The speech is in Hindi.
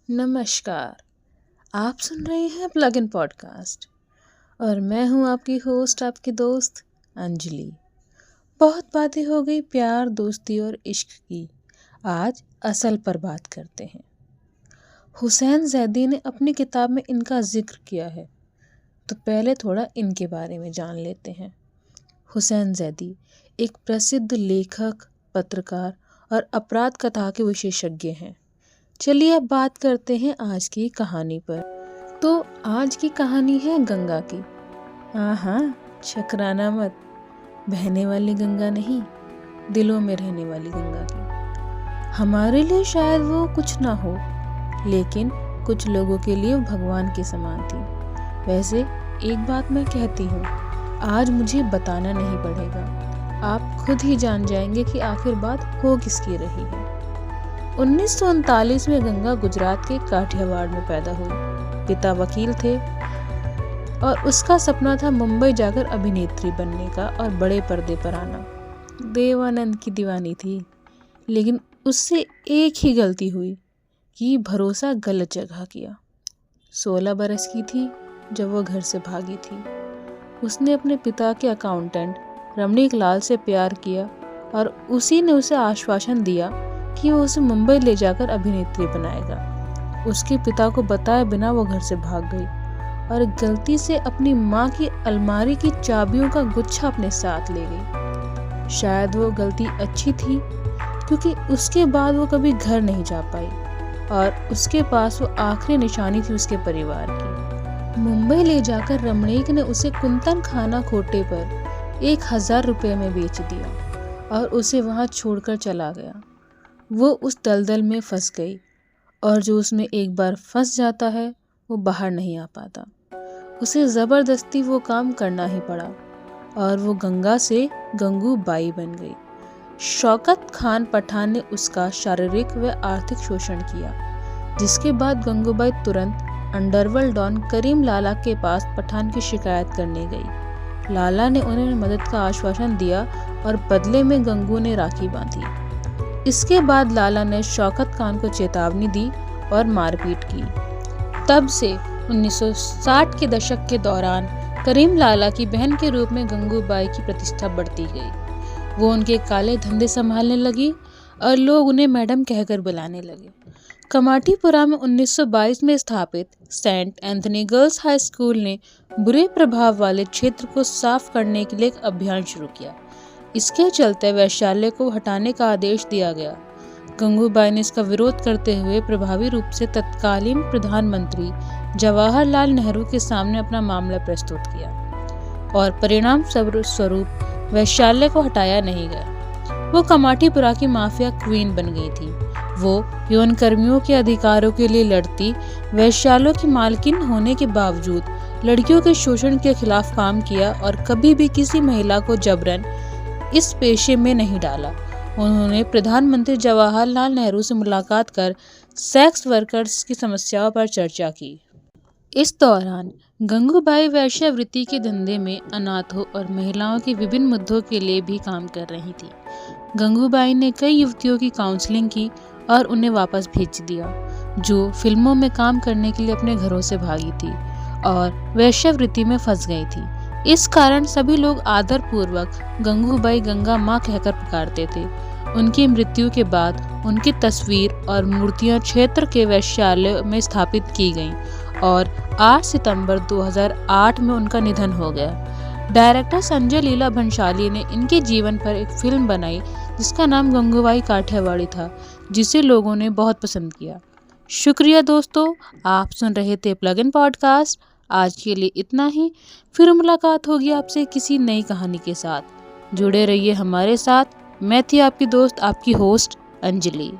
नमस्कार। आप सुन रहे हैं प्लग इन पॉडकास्ट और मैं हूं आपकी होस्ट, आपकी दोस्त अंजलि। बहुत बातें हो गई प्यार, दोस्ती और इश्क की। आज असल पर बात करते हैं। हुसैन जैदी ने अपनी किताब में इनका जिक्र किया है, तो पहले थोड़ा इनके बारे में जान लेते हैं। हुसैन जैदी एक प्रसिद्ध लेखक, पत्रकार और अपराध कथा के विशेषज्ञ हैं। चलिए अब बात करते हैं आज की कहानी पर। तो आज की कहानी है गंगा की। हाँ, छकराना मत, बहने वाली गंगा नहीं, दिलों में रहने वाली गंगा की। हमारे लिए शायद वो कुछ ना हो, लेकिन कुछ लोगों के लिए भगवान के समान थी। वैसे एक बात मैं कहती हूँ, आज मुझे बताना नहीं पड़ेगा, आप खुद ही जान जाएंगे कि आखिर बात हो किसकी रही है। 1939 में गंगा गुजरात के काठियावाड़ में पैदा हुई। पिता वकील थे और उसका सपना था मुंबई जाकर अभिनेत्री बनने का और बड़े पर्दे पर आना। देवानंद की दीवानी थी, लेकिन उससे एक ही गलती हुई कि भरोसा गलत जगह किया। 16 बरस की थी जब वो घर से भागी थी। उसने अपने पिता के अकाउंटेंट रमणीक लाल से प्यार किया और उसी ने उसे आश्वासन दिया कि वो उसे मुंबई ले जाकर अभिनेत्री बनाएगा। उसके पिता को बताए बिना वो घर से भाग गई और गलती से अपनी माँ की अलमारी की चाबियों का गुच्छा अपने साथ ले गई। शायद वो गलती अच्छी थी, क्योंकि उसके बाद वो कभी घर नहीं जा पाई और उसके पास वो आखिरी निशानी थी उसके परिवार की। मुंबई ले जाकर रमणीक ने उसे कुंतन खाना खोटे पर 1000 रुपये में बेच दिया और उसे वहाँ छोड़कर चला गया। वो उस दलदल में फंस गई और जो उसमें एक बार फंस जाता है वो बाहर नहीं आ पाता। उसे ज़बरदस्ती वो काम करना ही पड़ा और वो गंगा से गंगू बाई बन गई। शौकत खान पठान ने उसका शारीरिक व आर्थिक शोषण किया, जिसके बाद गंगूबाई तुरंत अंडरवर्ल्ड डॉन करीम लाला के पास पठान की शिकायत करने गई। लाला ने उन्हें मदद का आश्वासन दिया और बदले में गंगू ने राखी बांधी। इसके बाद लाला ने शौकत खान को चेतावनी दी और मारपीट की। तब से 1960 के दशक के दौरान करीम लाला की बहन के रूप में गंगूबाई की प्रतिष्ठा बढ़ती गई। वो उनके काले धंधे संभालने लगी और लोग उन्हें मैडम कहकर बुलाने लगे। कमाटीपुरा में 1922 में स्थापित Saint Anthony girls high school ने बुरे प्रभाव वाले क्षेत्र को साफ करने के लिए एक अभियान शुरू किया। इसके चलते वैश्यालय को हटाने का आदेश दिया गया। गंगूबाई ने इसका विरोध करते हुए प्रभावी रूप से तत्कालीन प्रधानमंत्री जवाहरलाल नेहरू के सामने अपना मामला प्रस्तुत किया और परिणाम स्वरूप वैश्यालय को हटाया नहीं गया। वो कमाटीपुरा की माफिया क्वीन बन गई थी। वो यौन कर्मियों के अधिकारों के लिए लड़ती, वैश्यालयों की मालकिन होने के बावजूद लड़कियों के शोषण के खिलाफ काम किया और कभी भी किसी महिला को जबरन इस पेशे में नहीं डाला। उन्होंने प्रधानमंत्री जवाहरलाल नेहरू से मुलाकात कर सेक्स वर्कर्स की समस्याओं पर चर्चा की। इस दौरान गंगूबाई वेश्यावृत्ति के धंधे में अनाथों और महिलाओं के विभिन्न मुद्दों के लिए भी काम कर रही थी। गंगूबाई ने कई युवतियों की काउंसलिंग की और उन्हें वापस भेज दिया, जो फिल्मों में काम करने के लिए अपने घरों से भागी थी और वेश्यावृत्ति में फंस गई थी। इस कारण सभी लोग आदर पूर्वक गंगूबाई गंगा माँ कहकर पुकारते थे। उनकी मृत्यु के बाद उनकी तस्वीर और मूर्तियां क्षेत्र के वैश्यालय में स्थापित की गईं और 8 सितंबर 2008 में उनका निधन हो गया। डायरेक्टर संजय लीला भंसाली ने इनके जीवन पर एक फिल्म बनाई जिसका नाम गंगूबाई काठियावाड़ी था, जिसे लोगों ने बहुत पसंद किया। शुक्रिया दोस्तों, आप सुन रहे थे प्लग इन पॉडकास्ट। आज के लिए इतना ही। फिर मुलाकात होगी आपसे किसी नई कहानी के साथ। जुड़े रहिए हमारे साथ। मैं थी आपकी दोस्त, आपकी होस्ट अंजलि।